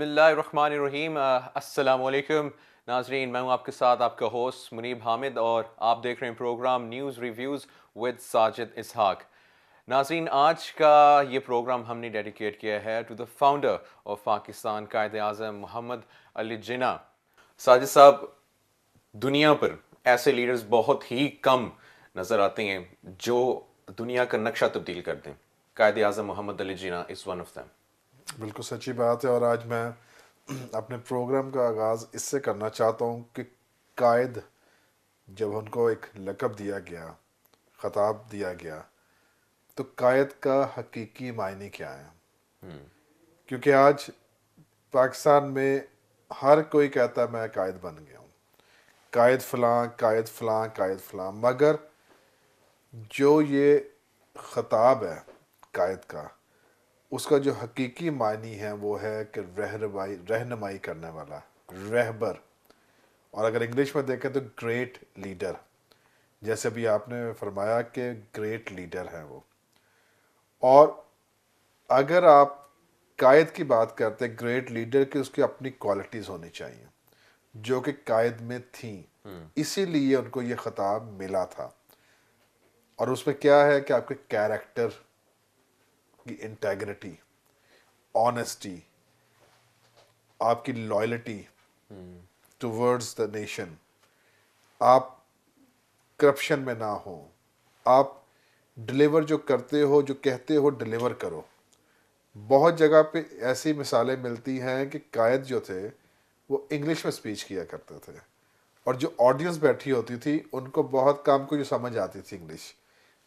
बिस्मिल्लाहिर्रहमानिर्रहीम। अस्सलामुअलैकुम नाजरीन, मैं हूं आपके साथ आपका होस्ट मुनीब हामिद और आप देख रहे हैं program news reviews with Sajid Ishaq. नाजरीन, आज का ये प्रोग्राम हमने डेडिकेट किया है to the founder of Pakistan, Quaid Azam Mohammad Ali Jinnah. Sajid sahab, दुनिया पर ऐसे लीडर्स बहुत ही कम नज़र आते हैं जो दुनिया का नक्शा तब्दील कर दें। कायद आज़म मोहम्मद अली जिन्ना इज़ वन ऑफ दैम। बिल्कुल सच्ची बात है। और आज मैं अपने प्रोग्राम का आगाज़ इससे करना चाहता हूँ कि कायद, जब उनको एक लक़ब दिया गया, ख़ताब दिया गया, तो कायद का हकीकी मायने क्या है। क्योंकि आज पाकिस्तान में हर कोई कहता है मैं कायद बन गया हूँ, कायद फ़लाँ, कायद फ़लाँ, कायद फ़लाँ, मगर जो ये ख़ताब है कायद का, उसका जो हकीकी मायनी है वो है कि रहनुमाई करने वाला, रहबर। और अगर इंग्लिश में देखें तो ग्रेट लीडर, जैसे भी आपने फरमाया कि ग्रेट लीडर हैं वो। और अगर आप कायद की बात करते हैं ग्रेट लीडर की, उसकी अपनी क्वालिटीज़ होनी चाहिए जो कि कायद में थी, इसीलिए उनको ये ख़ताब मिला था। और उसमें क्या है कि आपके कैरेक्टर की इंटेग्रिटी, ऑनेस्टी, आपकी लॉयल्टी टुवर्ड्स द नेशन, आप करप्शन में ना हो, आप डिलीवर जो करते हो, जो कहते हो डिलीवर करो। बहुत जगह पे ऐसी मिसालें मिलती हैं कि कायद जो थे वो इंग्लिश में स्पीच किया करते थे, और जो ऑडियंस बैठी होती थी उनको बहुत कम को जो समझ आती थी इंग्लिश,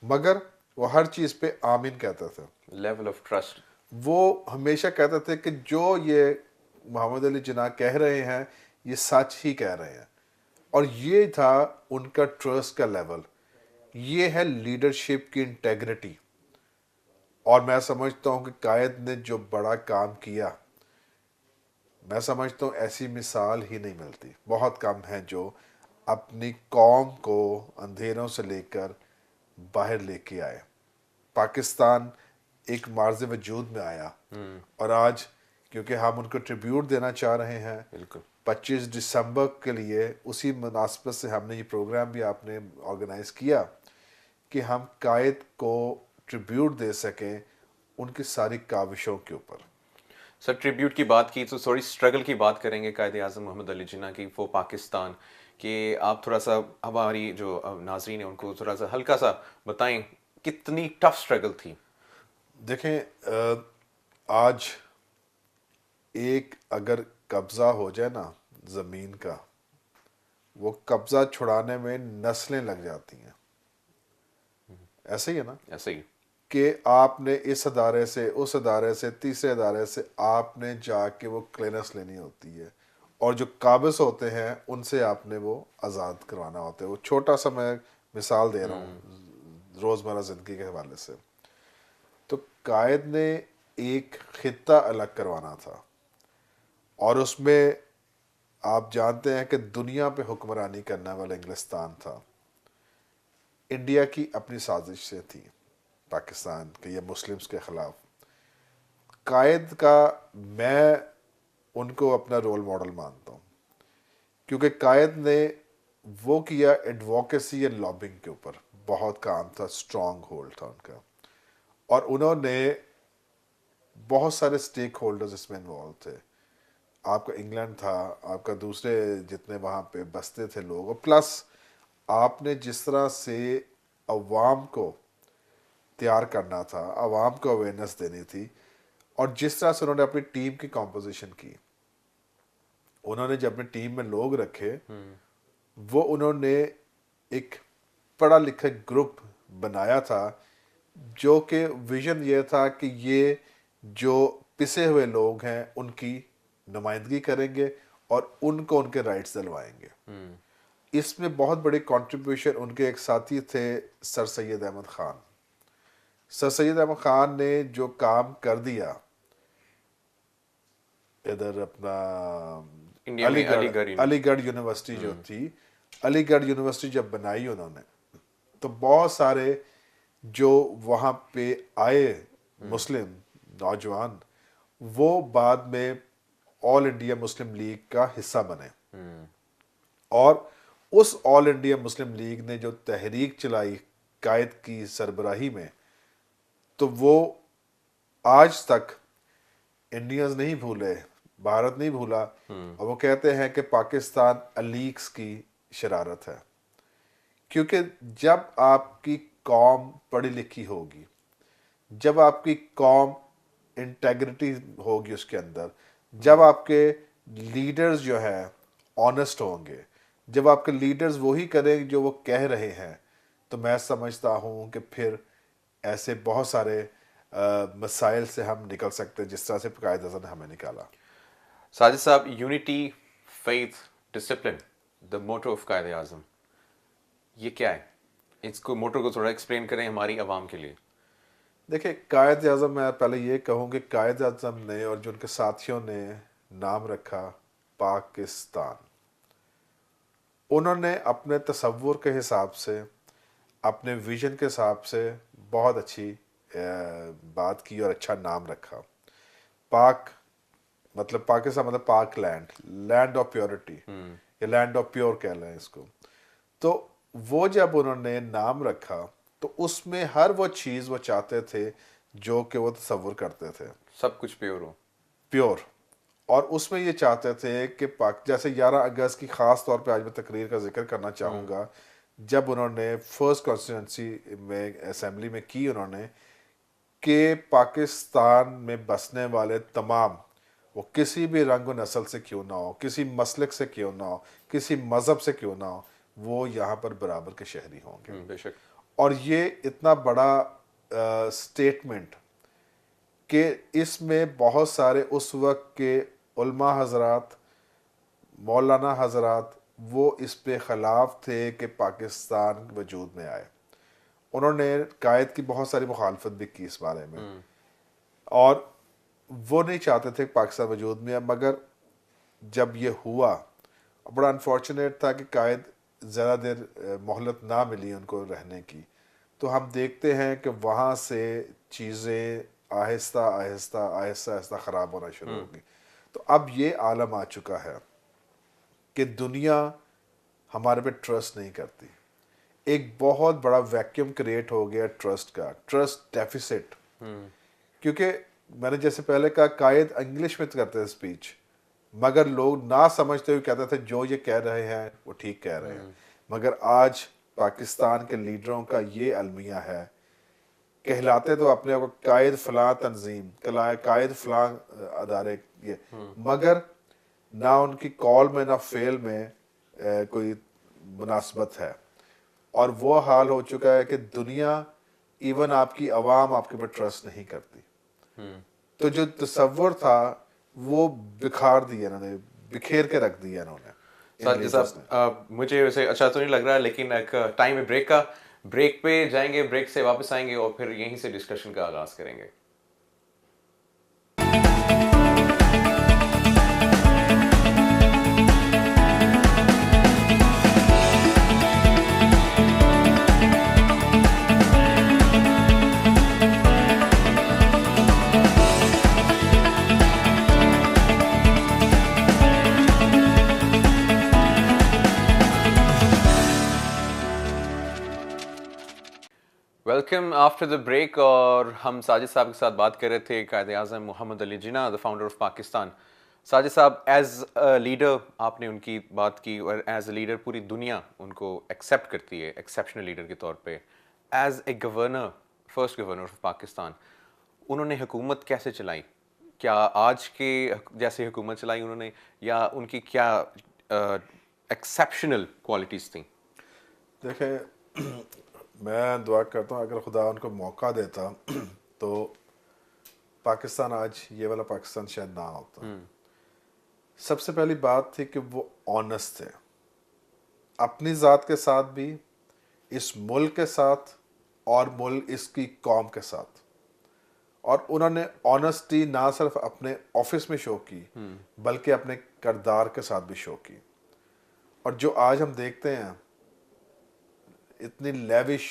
मगर वो हर चीज़ पे आमीन कहते थे। Level of trust. वो हमेशा कहते थे कि जो ये मोहम्मद अली जिन्ना कह रहे हैं ये सच ही कह रहे हैं। और ये था उनका ट्रस्ट का लेवल, ये है लीडरशिप की इंटेग्रिटी। और मैं समझता हूँ कि कायद ने जो बड़ा काम किया, मैं समझता हूँ ऐसी मिसाल ही नहीं मिलती, बहुत कम है जो अपनी कौम को अंधेरों से लेकर बाहर लेके आए। पाकिस्तान एक मार्ज़ वजूद में आया, और आज क्योंकि हम उनको ट्रिब्यूट देना चाह रहे हैं, बिल्कुल। 25 दिसंबर के लिए, उसी मुनासबत से हमने ये प्रोग्राम भी आपने ऑर्गेनाइज़ किया कि हम कायद को ट्रिब्यूट दे सकें उनकी सारी काविशों के ऊपर। सर, ट्रिब्यूट की बात की तो थोड़ी स्ट्रगल की बात करेंगे कायद आज़म मोहम्मद अली जिन्ना की फॉर पाकिस्तान, कि आप थोड़ा सा हमारी जो नाजरीन है उनको थोड़ा सा हल्का सा बताएं कितनी टफ स्ट्रगल थी। देखें, आज एक अगर कब्ज़ा हो जाए ना ज़मीन का, वो कब्ज़ा छुड़ाने में नस्लें लग जाती हैं। ऐसे ही है ना ऐसे ही। कि आपने इस अदारे से, उस अदारे से, तीसरे अदारे से आपने जाके वो क्लियरेंस लेनी होती है, और जो काबिज होते हैं उनसे आपने वो आज़ाद करवाना होता है। वो छोटा सा मैं मिसाल दे रहा हूँ रोज़मर्रा ज़िंदगी के हवाले से। तो कायद ने एक खित्ता अलग करवाना था, और उसमें आप जानते हैं कि दुनिया पे हुक्मरानी करने वाला इंग्लिस्तान था। इंडिया की अपनी साजिश से थी पाकिस्तान के या मुस्लिम्स के ख़िलाफ़। कायद का मैं उनको अपना रोल मॉडल मानता हूँ, क्योंकि कायद ने वो किया एडवोकेसी एंड लॉबिंग के ऊपर, बहुत काम था, स्ट्रॉन्ग होल्ड था उनका। और उन्होंने बहुत सारे स्टेक होल्डर्स इसमें इन्वॉल्व थे। आपका इंग्लैंड था, आपका दूसरे जितने वहाँ पे बसते थे लोग, और प्लस आपने जिस तरह से अवाम को तैयार करना था, अवाम को अवेयरनेस देनी थी, और जिस तरह से उन्होंने अपनी टीम की कॉम्पोजिशन की, उन्होंने जब अपनी टीम में लोग रखे, वो उन्होंने एक पढ़ा लिखा ग्रुप बनाया था, जो कि विजन ये था कि ये जो पिसे हुए लोग हैं उनकी नुमाइंदगी करेंगे और उनको उनके राइट्स दिलवाएंगे। इसमें बहुत बड़ी कंट्रीब्यूशन उनके एक साथी थे, सर सैयद अहमद ख़ान। सर सैयद अहमद ख़ान ने जो काम कर दिया इधर अपना इंडिया में अलीगढ़, अलीगढ़ अलीगढ़ यूनिवर्सिटी जो थी, अलीगढ़ यूनिवर्सिटी जब बनाई उन्होंने, तो बहुत सारे जो वहाँ पे आए मुस्लिम नौजवान, वो बाद में ऑल इंडिया मुस्लिम लीग का हिस्सा बने। और उस ऑल इंडिया मुस्लिम लीग ने जो तहरीक चलाई कायद की सरबराही में, तो वो आज तक इंडियंस नहीं भूले, भारत नहीं भूला। और वो कहते हैं कि पाकिस्तान अलीग्स की शरारत है, क्योंकि जब आपकी कौम पढ़ी लिखी होगी, जब आपकी कौम इंटेग्रिटी होगी उसके अंदर, जब आपके लीडर्स जो है ऑनेस्ट होंगे, जब आपके लीडर्स वही करें जो वो कह रहे हैं, तो मैं समझता हूँ कि फिर ऐसे बहुत सारे मसाइल से हम निकल सकते हैं, जिस तरह से कायद अज़म ने हमें निकाला। Sajid sahab, unity, faith, discipline, the motto of Quaid Azam, ये क्या है? इसको मोटो को थोड़ा एक्सप्लेन करें हमारी आवाम के लिए। देखिए, कायद आज़म, मैं पहले ये कहूँ कि कायद आज़म ने और जो उनके साथियों ने नाम रखा पाकिस्तान, उन्होंने अपने तसव्वुर के हिसाब से, अपने विजन के हिसाब से बहुत अच्छी बात की और अच्छा नाम रखा। पाक मतलब पाकिस्तान मतलब पाक लैंड, लैंड ऑफ प्योरिटी, या लैंड ऑफ प्योर कह लें इसको। तो वो जब उन्होंने नाम रखा, तो उसमें हर वो चीज़ वो चाहते थे जो कि वो तसव्वुर करते थे, सब कुछ प्योर हो, प्योर। और उसमें ये चाहते थे कि पाक, जैसे 11 अगस्त की ख़ास तौर पे आज मैं तकरीर का जिक्र करना चाहूँगा, जब उन्होंने फर्स्ट कॉन्स्टिट्यूंसी में असेंबली में की उन्होंने, कि पाकिस्तान में बसने वाले तमाम, वो किसी भी रंग व नस्ल से क्यों ना हो, किसी मसलक से क्यों ना हो, किसी मज़हब से क्यों ना हो, वो यहाँ पर बराबर के शहरी होंगे। बेशक। और ये इतना बड़ा स्टेटमेंट कि इसमें बहुत सारे उस वक्त के उलमा हजरात, मौलाना हजरात, वो इस पे ख़िलाफ़ थे कि पाकिस्तान वजूद में आए। उन्होंने कायद की बहुत सारी मुखालफत भी की इस बारे में, और वो नहीं चाहते थे कि पाकिस्तान वजूद में आए। मगर जब ये हुआ, बड़ा अनफॉर्चुनेट था कि कायद ज़्यादा देर मोहलत ना मिली उनको रहने की। तो हम देखते हैं कि वहाँ से चीज़ें आहिस्ता आहिस्ता आहिस्ता आहिस्ता ख़राब होना शुरू हो गई। तो अब ये आलम आ चुका है कि दुनिया हमारे पे ट्रस्ट नहीं करती। एक बहुत बड़ा वैक्यूम क्रिएट हो गया ट्रस्ट का, ट्रस्ट डेफिसिट। क्योंकि मैंने जैसे पहले कहा, कायद इंग्लिश में करते थे स्पीच, मगर लोग ना समझते हुए कहते थे जो ये कह रहे हैं वो ठीक कह रहे हैं। मगर आज पाकिस्तान के लीडरों का ये अलमिया है, कहलाते तो अपने आप को कायद फलां तंजीम, कायद फलां अदारे, ये, मगर ना उनकी कॉल में ना फेल में कोई मुनासबत है। और वो हाल हो चुका है कि दुनिया, इवन आपकी आवाम आपके ऊपर ट्रस्ट नहीं करती। तो जो तसव्वुर था वो बिखार दिया इन्होंने, बिखेर के रख दिया इन्होंने। साजिद साहब, मुझे वैसे अच्छा तो नहीं लग रहा, लेकिन एक टाइम है ब्रेक का। ब्रेक पे जाएंगे, ब्रेक से वापस आएंगे और फिर यहीं से डिस्कशन का आगाज करेंगे। Welcome after the break. और हम साजिद साहब के साथ बात कर रहे थे Quaid Azam Mohammad Ali Jinnah, the founder of Pakistan. Sajid sahab, as a leader आपने उनकी बात की, और एज अ लीडर पूरी दुनिया उनको एक्सेप्ट करती है एक्सेप्शनल लीडर के तौर पे। As a governor, first governor of Pakistan, उन्होंने हुकूमत कैसे चलाई? क्या आज के जैसे हुकूमत चलाई उन्होंने, या उनकी क्या एक्सेप्शनल क्वालिटीज़ थी? देखें, मैं दुआ करता हूँ अगर खुदा उनको मौका देता तो पाकिस्तान आज ये वाला पाकिस्तान शायद ना होता। सबसे पहली बात थी कि वो ऑनेस्ट थे, अपनी ज़ात के साथ भी, इस मुल्क के साथ, और मुल्क इसकी कौम के साथ। और उन्होंने ऑनेस्टी ना सिर्फ अपने ऑफिस में शो की, बल्कि अपने किरदार के साथ भी शो की। और जो आज हम देखते हैं, इतनी लेविश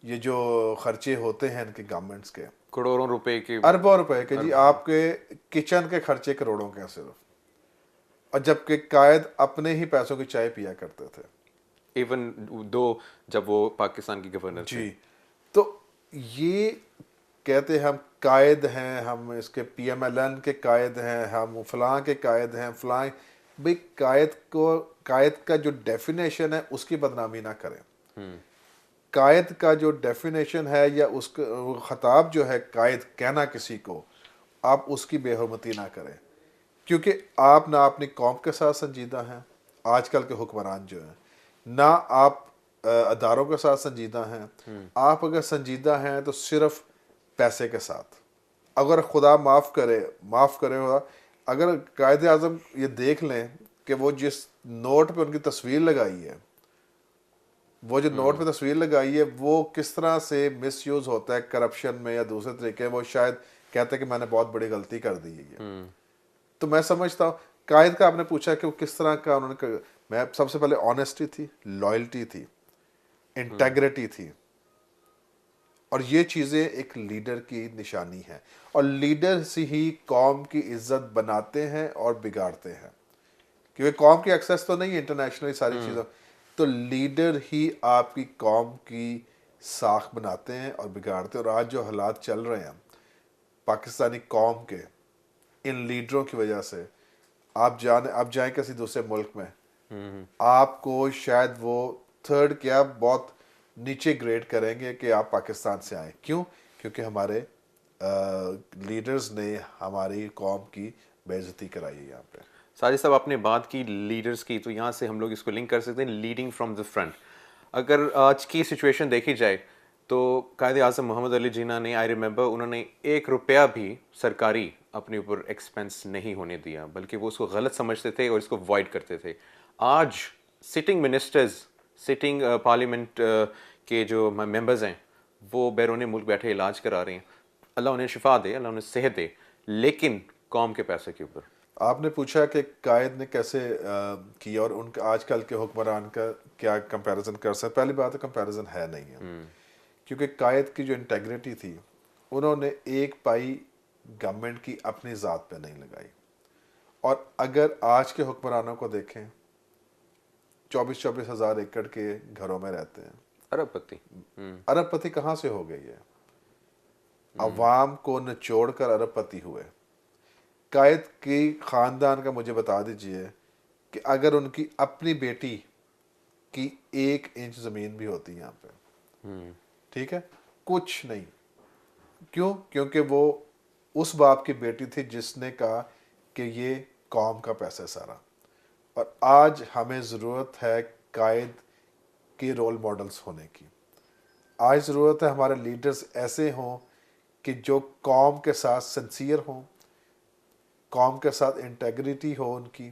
ये जो खर्चे होते हैं इनके गवर्नमेंट्स के, करोड़ों रुपए के, अरबों रुपए के, जी आपके किचन के खर्चे करोड़ों के हैं सिर्फ। और जबकि कायद अपने ही पैसों की चाय पिया करते थे। इवन दो जब वो पाकिस्तान के गवर्नर थे। जी। तो ये कहते हैं हम कायद हैं, हम इसके पीएमएलएन के कायद हैं, हम फलां के कायद हैं, फलां। भाई कायद का जो डेफिनेशन है उसकी बदनामी ना करें। कायद का जो डेफिनेशन है या उसका वो खिताब जो है कायद कहना किसी को, आप उसकी बेहरमती ना करें, क्योंकि आप ना अपनी कौम के साथ संजीदा हैं, आजकल के हुक्मरान जो हैं, ना आप अदारों के साथ संजीदा हैं। आप अगर संजीदा हैं तो सिर्फ पैसे के साथ। अगर खुदा माफ़ करे हुआ, अगर कायदे आज़म ये देख लें कि वो जिस नोट पे उनकी तस्वीर लगाई है, वो जो नोट पे तस्वीर लगाई है वो किस तरह से मिसयूज़ होता है करप्शन में या दूसरे तरीके, वो शायद कहते हैं कि मैंने बहुत बड़ी गलती कर दी है ये। तो मैं समझता हूँ कायद का आपने पूछा कि वो किस तरह का मैं सबसे पहले ऑनेस्टी थी, लॉयल्टी थी, इंटेग्रिटी थी, और ये चीज़ें एक लीडर की निशानी है। और लीडर से ही कौम की इज्जत बनाते हैं और बिगाड़ते हैं, क्योंकि कौम की एक्सेस तो नहीं है इंटरनेशनली सारी चीज़ों। तो लीडर ही आपकी कौम की साख बनाते हैं और बिगाड़ते हैं। और आज जो हालात चल रहे हैं पाकिस्तानी कौम के, इन लीडरों की वजह से, आप जाएं किसी दूसरे मुल्क में, आपको शायद वो थर्ड क्या बहुत नीचे ग्रेड करेंगे कि आप पाकिस्तान से आए। क्यों? क्योंकि हमारे लीडर्स ने हमारी कौम की बेइज्जती कराई है यहाँ पे। साजिद साहब, आपने बात की लीडर्स की, तो यहाँ से हम लोग इसको लिंक कर सकते हैं लीडिंग फ्रॉम द फ्रंट। अगर आज की सिचुएशन देखी जाए तो कायदे आज़म मोहम्मद अली जिन्ना ने, आई रिमेंबर, उन्होंने 1 रुपया भी सरकारी अपने ऊपर एक्सपेंस नहीं होने दिया, बल्कि वो उसको गलत समझते थे और इसको अवॉइड करते थे। आज सिटिंग मिनिस्टर्स, सिटिंग पार्लियामेंट के जो मेंबर्स हैं, वो बैरून मुल्क बैठे इलाज करा रहे हैं। अल्लाह उन्हें शिफा दे, अल्लाह उन्हें सेहत दे, लेकिन कौम के पैसे के ऊपर। आपने पूछा कि कायद ने कैसे किया और उनका आजकल के हुक्मरान का क्या कंपैरिजन कर सकते। पहली बात है कंपैरिजन है नहीं है, क्योंकि कायद की जो इंटेग्रिटी थी, उन्होंने एक पाई गवर्नमेंट की अपनी ज़ात पे नहीं लगाई। और अगर आज के हुक्मरानों को देखें, 24-24 हज़ार एकड़ के घरों में रहते हैं। अरबपति। अरबपति कहाँ से हो गई है? अवाम को निचोड़ कर अरबपति हुए। कायद की ख़ानदान का मुझे बता दीजिए कि अगर उनकी अपनी बेटी की 1 इंच ज़मीन भी होती यहाँ पे, ठीक है, कुछ नहीं। क्यों? क्योंकि वो उस बाप की बेटी थी जिसने कहा कि ये कौम का पैसा सारा। और आज हमें ज़रूरत है कायद के रोल मॉडल्स होने की। आज ज़रूरत है हमारे लीडर्स ऐसे हों कि जो कौम के साथ सिंसियर हों, कौम के साथ इंटेग्रिटी हो, उनकी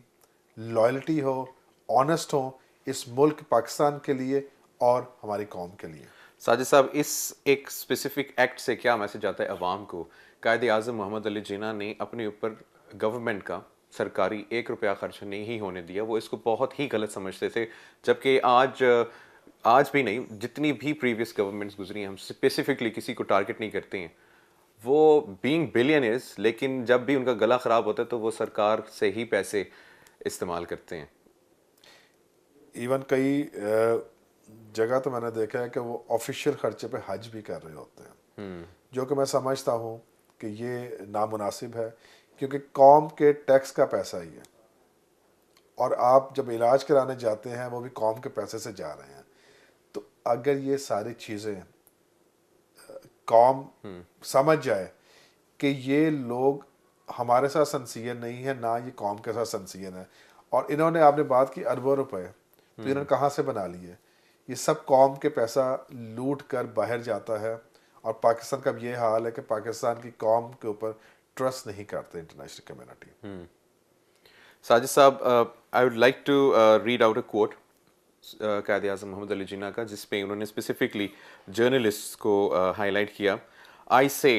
लॉयल्टी हो, ऑनेस्ट हो, इस मुल्क पाकिस्तान के लिए और हमारी कौम के लिए। साजिद साहब, इस एक स्पेसिफिक एक्ट से क्या मैसेज आता है अवाम को? कायदे आज़म मोहम्मद अली जिन्ना ने अपने ऊपर गवर्नमेंट का सरकारी 1 रुपया खर्च नहीं होने दिया। वो इसको बहुत ही गलत समझते थे, जबकि आज भी नहीं, जितनी भी प्रीवियस गवर्नमेंट्स गुजरी हैं, हम स्पेसिफिकली किसी को टारगेट नहीं करते हैं, वो बीइंग बिलियनर्स, लेकिन जब भी उनका गला ख़राब होता है तो वो सरकार से ही पैसे इस्तेमाल करते हैं। इवन कई जगह तो मैंने देखा है कि वो ऑफिशियल खर्चे पे हज भी कर रहे होते हैं, जो कि मैं समझता हूँ कि ये नामुनासिब है, क्योंकि कौम के टैक्स का पैसा ही है। और आप जब इलाज कराने जाते हैं वो भी कौम के पैसे से जा रहे हैं। तो अगर ये सारी चीज़ें कौम समझ जाए कि ये लोग हमारे साथ सिंसियर नहीं है, ना ये कौम के साथ सिंसियर है, और इन्होंने, आपने बात की अरबों रुपए, तो इन्होंने कहाँ से बना लिए? ये सब कौम के पैसा लूट कर बाहर जाता है। और पाकिस्तान का ये हाल है कि पाकिस्तान की कौम के ऊपर ट्रस्ट नहीं करते international community. Sajid sahab, I would like to read out a quote Quaide Azam Mohammad Ali जिन्ना का, जिसपे उन्होंने स्पेसिफिकली जर्नलिस्ट को हाईलाइट किया। I say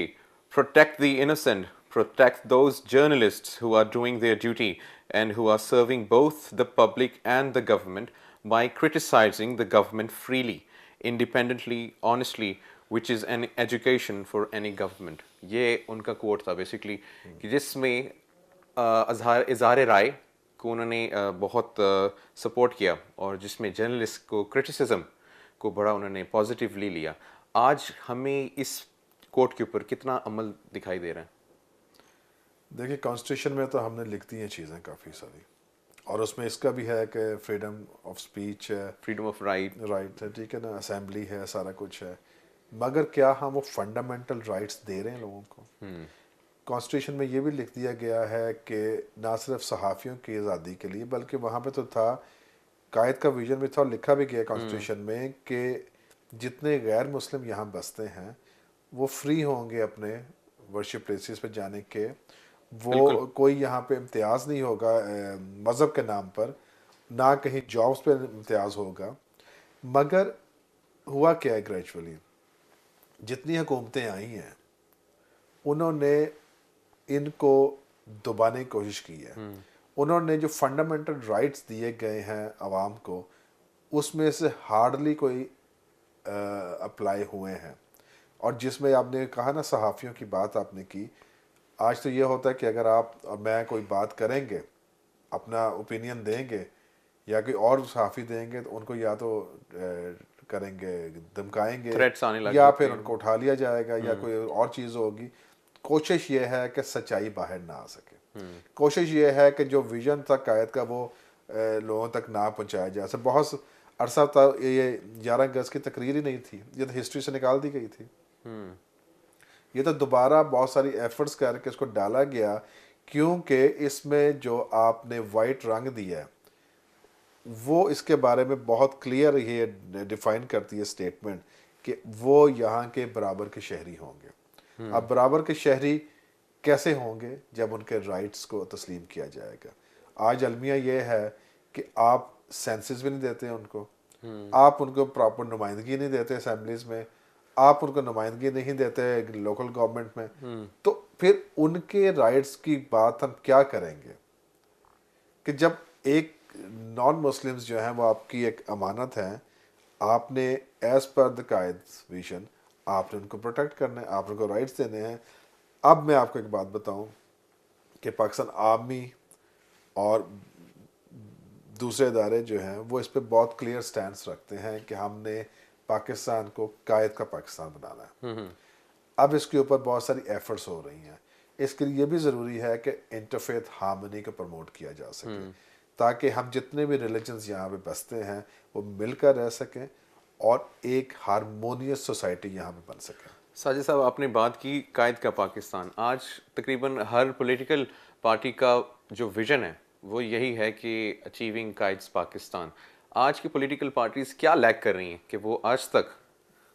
protect the innocent, protect those journalists who are doing their duty and who are serving both the public and the government by criticizing the government freely, independently, honestly, which is an education for any government. ये उनका coat था basically, कि जिसमें इजहार राय को उन्होंने बहुत support किया और जिसमें जर्नलिस्ट को क्रिटिसिज्म को बड़ा उन्होंने पॉजिटिवली लिया, आज हमें इस कोट के ऊपर कितना अमल दिखाई दे रहा है? देखिए, कॉन्स्टिट्यूशन में तो हमने लिख दी हैं चीज़ें काफ़ी सारी, और उसमें इसका भी है कि फ्रीडम ऑफ स्पीच है, फ्रीडम ऑफ राइट राइट है, ठीक है ना, असेंबली है, सारा कुछ है, मगर क्या हम वो फंडामेंटल राइट्स दे रहे हैं लोगों को? कॉन्स्टिट्यूशन में ये भी लिख दिया गया है कि ना सिर्फ सहाफ़ियों की आज़ादी के लिए, बल्कि वहाँ पे तो था, कायद का विजन भी था, लिखा भी गया कॉन्स्टिट्यूशन में कि जितने गैर मुस्लिम यहाँ बसते हैं वो फ्री होंगे अपने वर्शिप प्लेसेस पे जाने के, वो कोई यहाँ पे इम्तियाज़ नहीं होगा मज़हब के नाम पर, ना कहीं जॉब्स पे इम्तियाज़ होगा। मगर हुआ क्या है, ग्रेजुअली जितनी हुकूमतें आई हैं उन्होंने इनको दबाने की कोशिश की है। उन्होंने जो फंडामेंटल राइट्स दिए गए हैं आवाम को, उसमें से हार्डली कोई अप्लाई हुए हैं। और जिसमें आपने कहा ना, सहाफ़ियों की बात आपने की, आज तो ये होता है कि अगर आप और मैं कोई बात करेंगे, अपना ओपिनियन देंगे या कोई और सहाफ़ी देंगे, तो उनको या तो करेंगे, धमकाएंगे, थ्रेट्स आने लग या जाते फिर हैं। उनको उठा लिया जाएगा, या कोई और चीज़ होगी। कोशिश ये है कि सच्चाई बाहर ना आ सके। कोशिश ये है कि जो विजन था कायद का वो लोगों तक ना पहुंचाया जा सके। बहुत अरसा था ये 11 अगस्त की तकरीर ही नहीं थी, ये तो हिस्ट्री से निकाल दी गई थी। ये तो दोबारा बहुत सारी एफर्ट्स करके इसको डाला गया, क्योंकि इसमें जो आपने वाइट रंग दिया है वो इसके बारे में बहुत क्लियर ये डिफाइन करती है स्टेटमेंट कि वो यहाँ के बराबर के शहरी होंगे। अब बराबर के शहरी कैसे होंगे? जब उनके राइट्स को तस्लीम किया जाएगा। आज अलमिया ये है कि आप सेंसस भी नहीं देते उनको, आप उनको प्रॉपर नुमाइंदगी नहीं देते असेंबलीज में, आप उनको नुमाइंदगी नहीं देते लोकल गवर्नमेंट में, तो फिर उनके राइट्स की बात हम क्या करेंगे? कि जब एक नॉन मुस्लिम्स जो हैं वो आपकी एक अमानत है, आपने as per the Quaid vision आपने उनको प्रोटेक्ट करना है, आप उनको राइट्स देने हैं। अब मैं आपको एक बात बताऊं कि पाकिस्तान आर्मी और दूसरे इदारे जो हैं वो इस पर बहुत क्लियर स्टैंड रखते हैं कि हमने पाकिस्तान को कायद का पाकिस्तान बनाना है। अब इसके ऊपर बहुत सारी एफर्ट्स हो रही हैं। इसके लिए ये भी ज़रूरी है कि इंटरफेथ हार्मनी को प्रमोट किया जा सके, ताकि हम जितने भी रिलीजन्स यहाँ पे बसते हैं वो मिलकर रह सकें और एक हारमोनियस सोसाइटी यहाँ पे बन सके। साजिद साहब, आपने बात की कायद का पाकिस्तान। आज तकरीबन हर पॉलिटिकल पार्टी का जो विजन है वो यही है कि अचीविंग कायद्स पाकिस्तान। आज की पॉलिटिकल पार्टीज क्या लैक कर रही हैं कि वो आज तक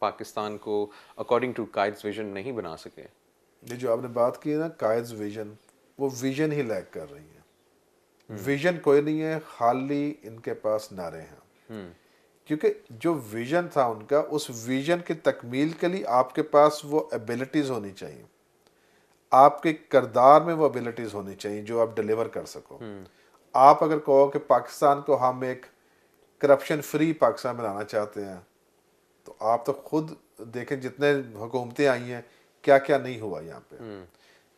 पाकिस्तान को अकॉर्डिंग टू कायद्स विजन नहीं बना सके? ये जो आपने बात की है ना, कायद्स विजन, वो विजन ही लैक कर रही है। विजन कोई नहीं है, खाली इनके पास नारे हैं। क्योंकि जो विजन था उनका, उस विजन की तकमील के लिए आपके पास वो एबिलिटीज़ होनी चाहिए, आपके किरदार में वो एबिलिटीज़ होनी चाहिए जो आप डिलीवर कर सको। आप अगर कहो कि पाकिस्तान को हम एक करप्शन फ्री पाकिस्तान बनाना चाहते हैं, तो आप तो खुद देखें जितने हुकूमतें आई हैं क्या क्या नहीं हुआ यहाँ पे।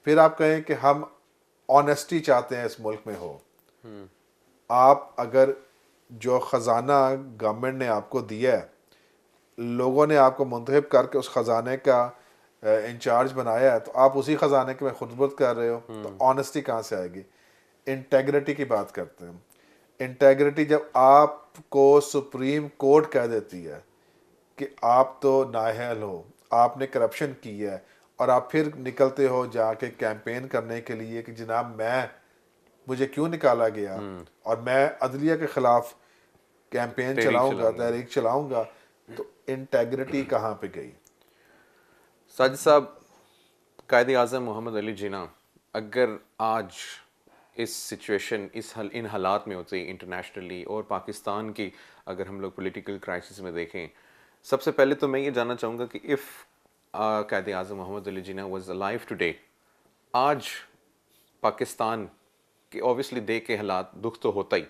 फिर आप कहें कि हम ऑनेस्टी चाहते हैं इस मुल्क में हो, आप अगर जो ख़जाना गवर्नमेंट ने आपको दिया है, लोगों ने आपको मुंतखब करके उस ख़जाने का इंचार्ज बनाया है, तो आप उसी ख़जाने के में खुदबुद कर रहे हो, तो ऑनेस्टी कहाँ से आएगी? इंटेग्रिटी की बात करते हैं। इंटेग्रिटी जब आपको सुप्रीम कोर्ट कह देती है कि आप तो नाअहल हो, आपने करप्शन की है, और आप फिर निकलते हो जाके कैंपेन करने के लिए कि जनाब मुझे क्यों निकाला गया और मैं अदलिया के खिलाफ कैंपेन चलाऊंगा, तहरीक चलाऊंगा, तो इंटेग्रिटी कहाँ पे गई? साजिद साहब, कायद आज़म मोहम्मद अली जिन्ना अगर आज इस सिचुएशन इन हालात में होते इंटरनेशनली और पाकिस्तान की अगर हम लोग पॉलिटिकल क्राइसिस में देखें, सबसे पहले तो मैं ये जानना चाहूँगा कि if Quaid Azam Mohammad Ali Jinnah was alive today, आज पाकिस्तान के ऑब्वियसली देख के हालात दुख तो होता ही,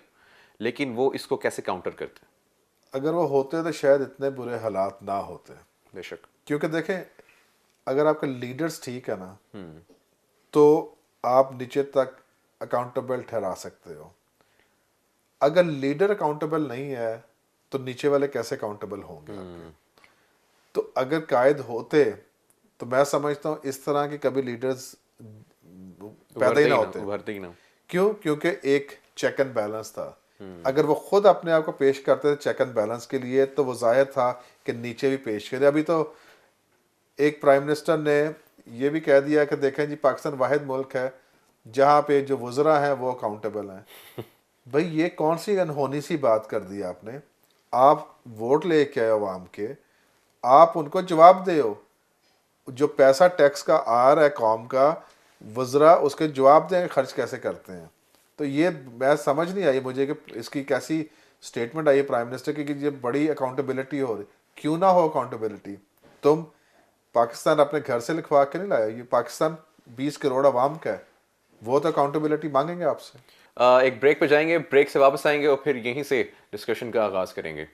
लेकिन वो इसको कैसे काउंटर करते? अगर वो होते तो शायद इतने बुरे हालात ना होते। बेशक, क्योंकि देखें, अगर आपके लीडर्स ठीक है ना, तो आप नीचे तक अकाउंटेबल ठहरा सकते हो। अगर लीडर अकाउंटेबल नहीं है तो नीचे वाले कैसे अकाउंटेबल होंगे आपके? तो अगर कायद होते तो मैं समझता हूँ इस तरह के कभी लीडर्स पैदा ही ना होते। उभरते ही ना। क्यों? क्योंकि एक चेक एंड बैलेंस था। अगर वो खुद अपने आप को पेश करते थे चेक एंड बैलेंस के लिए तो वो जाहिर था कि नीचे भी पेश करें। अभी तो एक प्राइम मिनिस्टर ने ये भी कह दिया कि देखें जी, पाकिस्तान वाहिद मुल्क है जहाँ पे जो वज़रा हैं वो अकाउंटेबल हैं। भाई ये कौन सी अनहोनी सी बात कर दी आपने? आप वोट लेके आए अवाम के, आप उनको जवाब दो। जो पैसा टैक्स का आ रहा है कौम का, वज़रा उसके जवाब देंगे खर्च कैसे करते हैं। तो ये मैं समझ नहीं आई मुझे कि इसकी कैसी स्टेटमेंट आई है प्राइम मिनिस्टर की कि ये बड़ी अकाउंटेबिलिटी हो रही। क्यों ना हो अकाउंटेबिलिटी? तुम पाकिस्तान अपने घर से लिखवा के नहीं लाया, ये पाकिस्तान 20 करोड़ आवाम का है, वो तो अकाउंटेबिलिटी मांगेंगे आपसे। एक ब्रेक पे जाएंगे, ब्रेक से वापस आएंगे और फिर यहीं से डिस्कशन का आगाज करेंगे।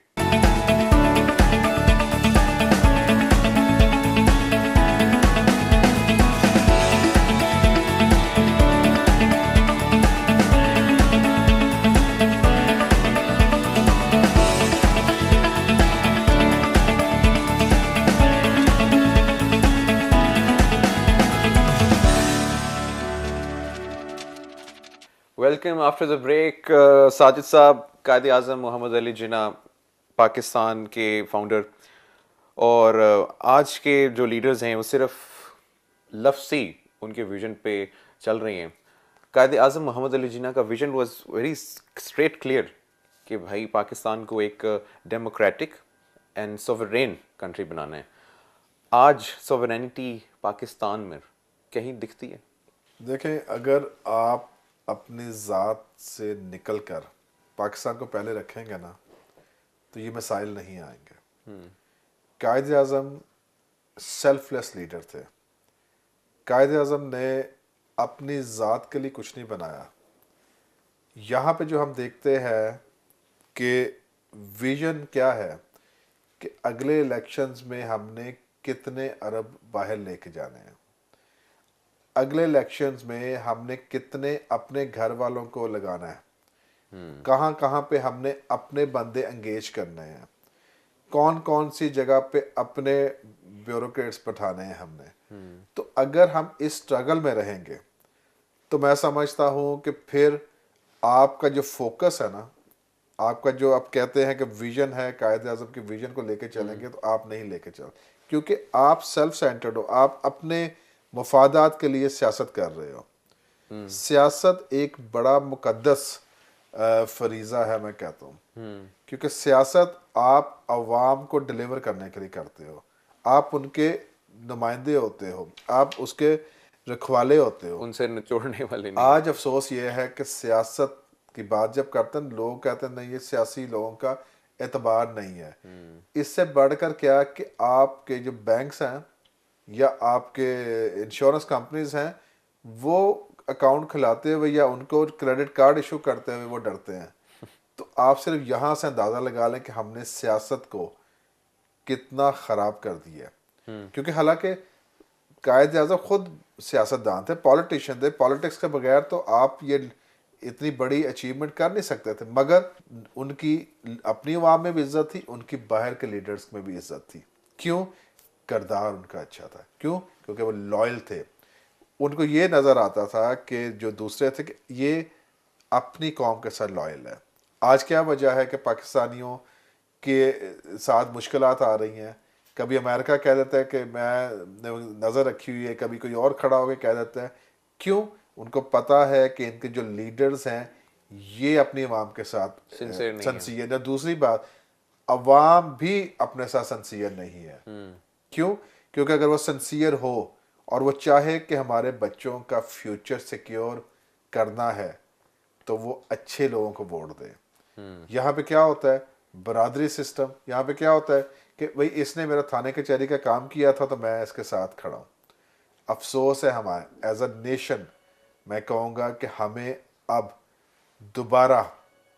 Welcome after the break. Sajid साहब, कायद आज़म मोहम्मद अली जिन्ना, पाकिस्तान के फाउंडर, और आज के जो लीडर्स हैं वो सिर्फ लफ्ज़ी उनके विजन पे चल रही हैं। कायद आज़म मोहम्मद अली जिन्ना का vision was very straight clear कि भाई पाकिस्तान को एक डेमोक्रेटिक एंड सोवरेन कंट्री बनाना है। आज सोवरेनिटी पाकिस्तान में कहीं दिखती है? देखें, अगर आप अपनी ज़ात से निकल कर पाकिस्तान को पहले रखेंगे ना तो ये मसाइल नहीं आएंगे। कायद आज़म सेल्फलेस लीडर थे। कायद आज़म ने अपनी ज़ात के लिए कुछ नहीं बनाया। यहाँ पे जो हम देखते हैं कि विजन क्या है कि अगले इलेक्शंस में हमने कितने अरब बाहर लेके जाने हैं, अगले इलेक्शंस में हमने कितने अपने घर वालों को लगाना है, कहाँ कहाँ पे हमने अपने बंदे एंगेज करने हैं, कौन कौन सी जगह पे अपने ब्यूरोक्रेट्स बैठाने हैं हमने। तो अगर हम इस स्ट्रगल में रहेंगे तो मैं समझता हूँ कि फिर आपका जो फोकस है ना, आपका जो आप कहते हैं कि विजन है, कायद आज़म के विजन को लेके चलेंगे तो आप नहीं लेके चल, क्योंकि आप सेल्फ सेंटर्ड हो, आप अपने मफादात के लिए सियासत कर रहे हो। सियासत एक बड़ा मुकद्दस फरीज़ा है मैं कहता हूँ, क्योंकि सियासत आप अवाम को डिलीवर करने के लिए करते हो, आप उनके नुमाइंदे होते हो, आप उसके रखवाले होते हो, उनसे निचोड़ने वाले नहीं। आज अफसोस ये है कि सियासत की बात जब करते हैं लोग कहते हैं नहीं ये सियासी लोगों का एतबार नहीं है। इससे बढ़कर क्या कि आपके जो बैंक्स हैं या आपके इंश्योरेंस कंपनीज हैं वो अकाउंट खुलाते हुए या उनको क्रेडिट कार्ड इशू करते हुए वो डरते हैं। तो आप सिर्फ यहाँ से अंदाज़ा लगा लें कि हमने सियासत को कितना ख़राब कर दिया है। क्योंकि हालांकि कायद आज़म खुद सियासतदान थे, पॉलिटिशियन थे, पॉलिटिक्स के बगैर तो आप ये इतनी बड़ी अचीवमेंट कर नहीं सकते थे, मगर उनकी अपनी अवाम में भी इज्जत थी, उनकी बाहर के लीडर्स में भी इज्जत थी। क्यों? किरदार उनका अच्छा था। क्यों? क्योंकि वो लॉयल थे। उनको ये नज़र आता था कि जो दूसरे थे कि ये अपनी कौम के साथ लॉयल है। आज क्या वजह है कि पाकिस्तानियों के साथ मुश्किलात आ रही हैं? कभी अमेरिका कह देता है कि मैं नज़र रखी हुई है, कभी कोई और खड़ा होकर कह देता है। क्यों? उनको पता है कि इनके जो लीडर्स हैं ये अपनी अवाम के साथ सिंसियर है। दूसरी बात, अवाम भी अपने साथ सिंसियर नहीं है। क्यों? क्योंकि अगर वो सिंसियर हो और वो चाहे कि हमारे बच्चों का फ्यूचर सिक्योर करना है तो वो अच्छे लोगों को वोट दे। यहाँ पे क्या होता है? बरादरी सिस्टम। यहाँ पे क्या होता है कि भाई इसने मेरा थाने कचहरी का काम किया था तो मैं इसके साथ खड़ा हूँ। अफसोस है हमारे एज अ नेशन, मैं कहूँगा कि हमें अब दोबारा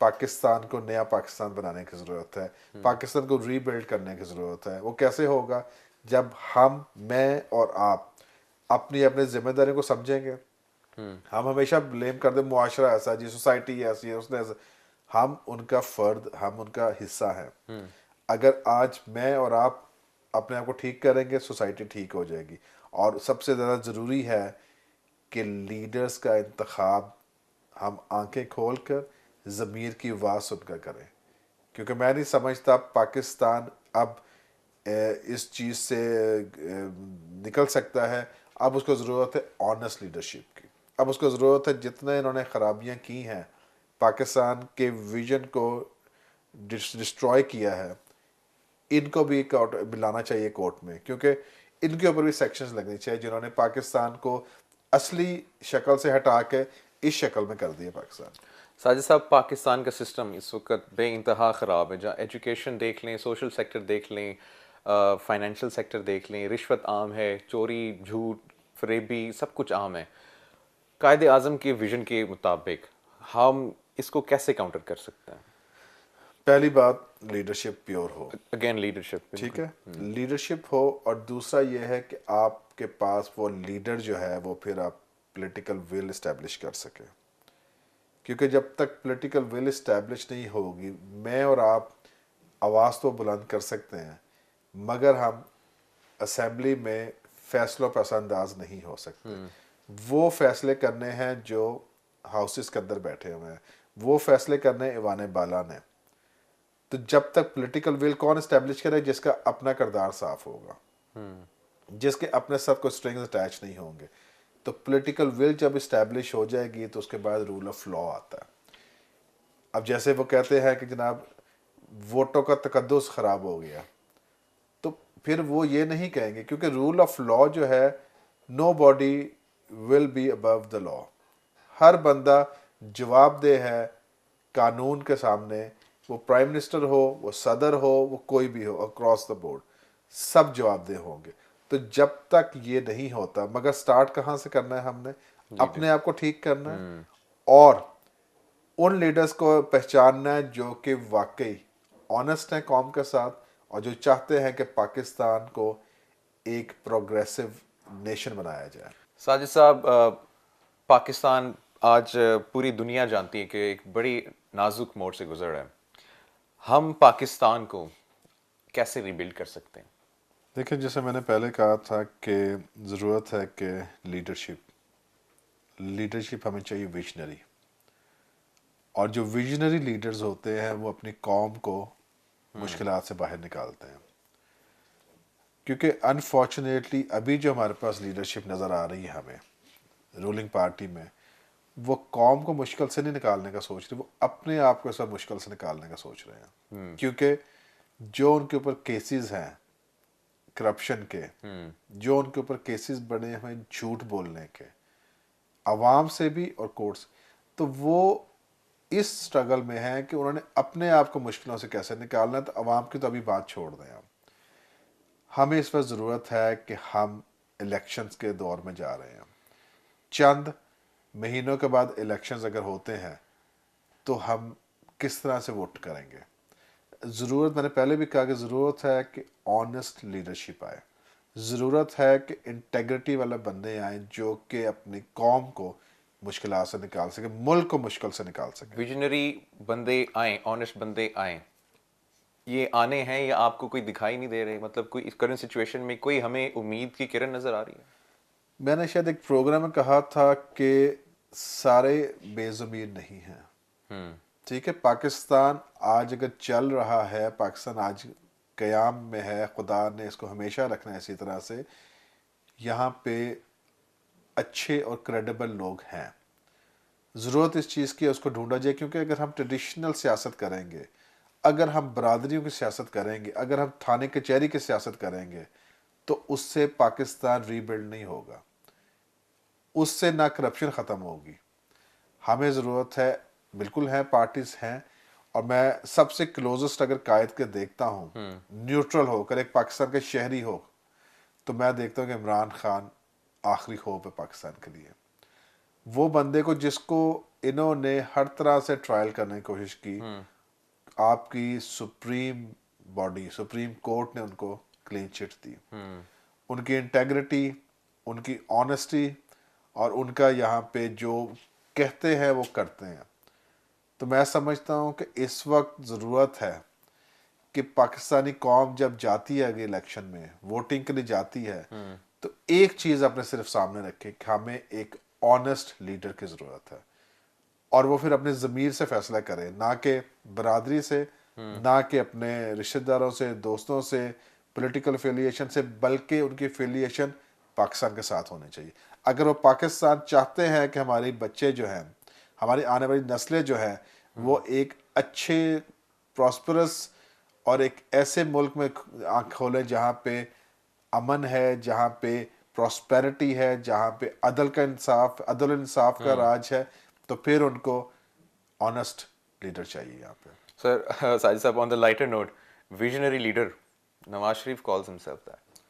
पाकिस्तान को नया पाकिस्तान बनाने की ज़रूरत है, पाकिस्तान को रीबिल्ड करने की ज़रूरत है। वो कैसे होगा? जब हम, मैं और आप अपनी अपनी जिम्मेदारी को समझेंगे। हम हमेशा ब्लेम करते मुआशरा ऐसा जी, सोसाइटी ऐसी है, उसने ऐसा। हम उनका फर्द, हम उनका हिस्सा हैं। अगर आज मैं और आप अपने आप को ठीक करेंगे, सोसाइटी ठीक हो जाएगी। और सबसे ज़्यादा ज़रूरी है कि लीडर्स का इंतखाब हम आंखें खोल कर ज़मीर की आवाज़ सुनकर करें, क्योंकि मैं नहीं समझता पाकिस्तान अब इस चीज़ से निकल सकता है। अब उसको ज़रूरत है ऑनेस्ट लीडरशिप की। अब उसको ज़रूरत है, जितने इन्होंने ख़राबियाँ की हैं, पाकिस्तान के विजन को डिस्ट्रॉय किया है, इनको भी कोर्ट मिलाना चाहिए कोर्ट में, क्योंकि इनके ऊपर भी सेक्शंस लगनी चाहिए जिन्होंने पाकिस्तान को असली शक्ल से हटा के इस शक्ल में कर दिया पाकिस्तान। साजिद साहब, पाकिस्तान का सिस्टम इस वक्त बेइंतहा ख़राब है। जहाँ एजुकेशन देख लें, सोशल सेक्टर देख लें, फाइनेंशियल सेक्टर देख लें, रिश्वत आम है, चोरी, झूठ, फरेबी, सब कुछ आम है। कायदे आज़म के विजन के मुताबिक हम इसको कैसे काउंटर कर सकते हैं? पहली बात, लीडरशिप प्योर हो। अगेन लीडरशिप, ठीक बिल्कुल। है, लीडरशिप हो। और दूसरा ये है कि आपके पास वो लीडर जो है वो फिर आप पॉलिटिकल विल इस्टेब्लिश कर सके, क्योंकि जब तक पॉलिटिकल विल इस्टेब्लिश नहीं होगी, मैं और आप आवाज़ तो बुलंद कर सकते हैं, मगर हम असेंबली में फैसलों पर असरअंदाज नहीं हो सकते। वो फैसले करने हैं जो हाउसेस के अंदर बैठे हुए हैं, वो फैसले करने ईवान बाला ने। तो जब तक पॉलिटिकल विल कौन इस्टेब्लिश करे? जिसका अपना किरदार साफ होगा, जिसके अपने साथ कोई स्ट्रिंग्स अटैच नहीं होंगे। तो पॉलिटिकल विल जब इस्टेब्लिश हो जाएगी तो उसके बाद रूल ऑफ लॉ आता है। अब जैसे वो कहते हैं कि जनाब वोटों का तकद्दुस खराब हो गया, तो फिर वो ये नहीं कहेंगे, क्योंकि रूल ऑफ लॉ जो है, nobody will be above the law. हर बंदा जवाबदेह है कानून के सामने। वो प्राइम मिनिस्टर हो, वो सदर हो, वो कोई भी हो, अक्रॉस द बोर्ड सब जवाबदेह होंगे। तो जब तक ये नहीं होता, मगर स्टार्ट कहाँ से करना है? हमने अपने आप को ठीक करना है और उन लीडर्स को पहचानना है जो कि वाकई ऑनेस्ट हैं कौम के साथ और जो चाहते हैं कि पाकिस्तान को एक प्रोग्रेसिव नेशन बनाया जाए। साजिद साहब, पाकिस्तान आज पूरी दुनिया जानती है कि एक बड़ी नाजुक मोड़ से गुजर रहा है। हम पाकिस्तान को कैसे रीबिल्ड कर सकते हैं? देखिए, जैसे मैंने पहले कहा था कि ज़रूरत है कि लीडरशिप लीडरशिप हमें चाहिए विजनरी। और जो विजनरी लीडर्स होते हैं वो अपनी कौम को मुश्किलात से बाहर निकालते हैं। क्योंकि अनफॉर्चुनेटली अभी जो हमारे पास लीडरशिप नज़र आ रही है हमें रूलिंग पार्टी में, वो कौम को मुश्किल से नहीं निकालने का सोच रही, वो अपने आप को सब मुश्किल से निकालने का सोच रहे हैं। क्योंकि जो उनके ऊपर केसेस हैं करप्शन के, जो उनके ऊपर केसेस बने हुए झूठ बोलने के, आवाम से भी और कोर्ट्स, तो वो इस स्ट्रगल में है कि उन्होंने अपने आप को मुश्किलों से कैसे निकालना है। तो आवाम की तो अभी बात छोड़ दें। हम हमें इस पर ज़रूरत है कि हम इलेक्शंस के दौर में जा रहे हैं। चंद महीनों के बाद इलेक्शंस अगर होते हैं तो हम किस तरह से वोट करेंगे? ज़रूरत, मैंने पहले भी कहा कि ज़रूरत है कि ऑनेस्ट लीडरशिप आए। ज़रूरत है कि इंटेग्रिटी वाले बंदे आए जो कि अपनी कौम को मुश्किल से निकाल सके, मुल्क को मुश्किल से निकाल सके। विजनरी बंदे आए, ऑनेस्ट बंदे आए, ये आने हैं या आपको कोई दिखाई नहीं दे रहे? मतलब कोई इस करंट सिचुएशन में कोई हमें उम्मीद की किरण नजर आ रही है? मैंने शायद एक प्रोग्राम में कहा था कि सारे बेज़मीर नहीं हैं। ठीक है, पाकिस्तान आज अगर चल रहा है, पाकिस्तान आज क़याम में है, खुदा ने इसको हमेशा रखना है इसी तरह से। यहाँ पे अच्छे और क्रेडिबल लोग हैं। ज़रूरत इस चीज़ की है उसको ढूंढा जाए, क्योंकि अगर हम ट्रेडिशनल सियासत करेंगे, अगर हम बरादरियों की सियासत करेंगे, अगर हम थाने कचहरी की सियासत करेंगे, तो उससे पाकिस्तान रीबिल्ड नहीं होगा, उससे ना करप्शन ख़त्म होगी। हमें ज़रूरत है, बिल्कुल है, पार्टीज हैं। और मैं सबसे क्लोजेस्ट अगर कायद के देखता हूँ, न्यूट्रल होकर एक पाकिस्तान के शहरी हो, तो मैं देखता हूँ कि इमरान खान आखिरी होप है पाकिस्तान के लिए। वो बंदे को जिसको इन्होंने हर तरह से ट्रायल करने की कोशिश की, आपकी सुप्रीम बॉडी सुप्रीम कोर्ट ने उनको क्लीन चिट दी। उनकी इंटेग्रिटी, उनकी ऑनेस्टी और उनका यहाँ पे जो कहते हैं वो करते हैं। तो मैं समझता हूँ कि इस वक्त ज़रूरत है कि पाकिस्तानी कौम जब जाती है आगे इलेक्शन में वोटिंग के लिए जाती है, तो एक चीज़ अपने सिर्फ सामने रखे कि हमें एक ऑनेस्ट लीडर की ज़रूरत है, और वो फिर अपने ज़मीर से फैसला करे, ना कि बरादरी से, ना कि अपने रिश्तेदारों से, दोस्तों से, पॉलिटिकल एफिलिएशन से, बल्कि उनकी एफिलिएशन पाकिस्तान के साथ होनी चाहिए। अगर वो पाकिस्तान चाहते हैं कि हमारे बच्चे जो हैं, हमारी आने वाली नस्लें जो हैं, वो एक अच्छे प्रॉस्परस और एक ऐसे मुल्क में आँख खोलें जहाँ पे अमन है, जहाँ पे प्रॉस्पेरिटी है, जहाँ पे अदल इंसाफ का राज है, तो फिर उनको ऑनेस्ट लीडर चाहिए यहाँ पे। सर साजिद साहब, on the lighter note, visionary leader Nawaz Sharif calls himself that.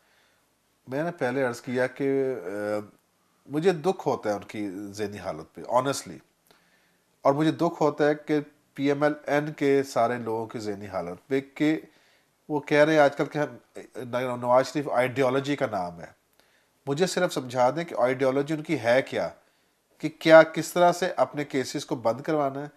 मैंने पहले अर्ज किया कि मुझे दुख होता है उनकी ज़हनी हालत पे ऑनेस्टली, और मुझे दुख होता है कि PMLN के सारे लोगों की ज़हनी हालत पे कि वो कह रहे हैं आजकल के नवाज शरीफ आइडियोलॉजी का नाम है। मुझे सिर्फ समझा दें कि आइडियोलॉजी उनकी है क्या, कि क्या किस तरह से अपने केसेस को बंद करवाना है,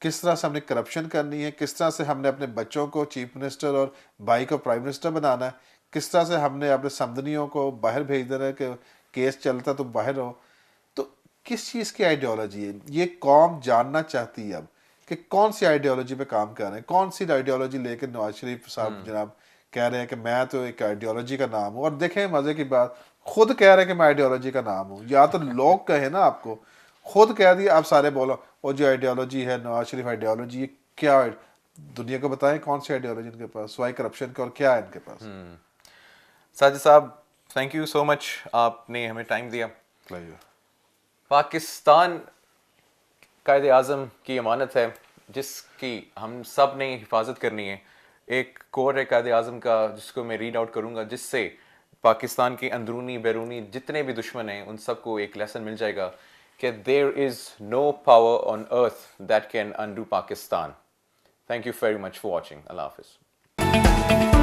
किस तरह से हमने करप्शन करनी है, किस तरह से हमने अपने बच्चों को चीफ मिनिस्टर और भाई को प्राइम मिनिस्टर बनाना है, किस तरह से हमने अपने समदनियों को बाहर भेज देना है कि केस चलता तो बाहर हो। तो किस चीज़ की आइडियोलॉजी है ये कौम जानना चाहती है अब, कि कौन सी आइडियोलॉजी पे काम कर रहे हैं, कौन सी आइडियोलॉजी लेकर नवाज शरीफ साहब जनाब कह रहे हैं कि मैं तो एक आइडियोलॉजी का नाम हूँ। और देखें मज़े की बात, खुद कह रहे हैं कि मैं आइडियोलॉजी का नाम हूँ, या तो लोग कहें ना आपको, खुद कह दिया आप सारे बोलो वो जो आइडियोलॉजी है नवाज शरीफ आइडियोलॉजी, ये क्या है? दुनिया को बताएं कौन सी आइडियोलॉजी इनके पास, स्वाई करप्शन का, और क्या है इनके पास। साजिद साहब, थैंक यू सो मच, आपने हमें टाइम दिया। प्लेजर। पाकिस्तान कायदे आज़म की अमानत है जिसकी हम सब ने हिफाजत करनी है। एक कोर है कायदे आज़म का जिसको मैं रीड आउट करूँगा, जिससे पाकिस्तान के अंदरूनी बैरूनी जितने भी दुश्मन हैं उन सबको एक लेसन मिल जाएगा कि there is no power on earth that can undo Pakistan. Thank you very much for watching. Allah हाफिज़।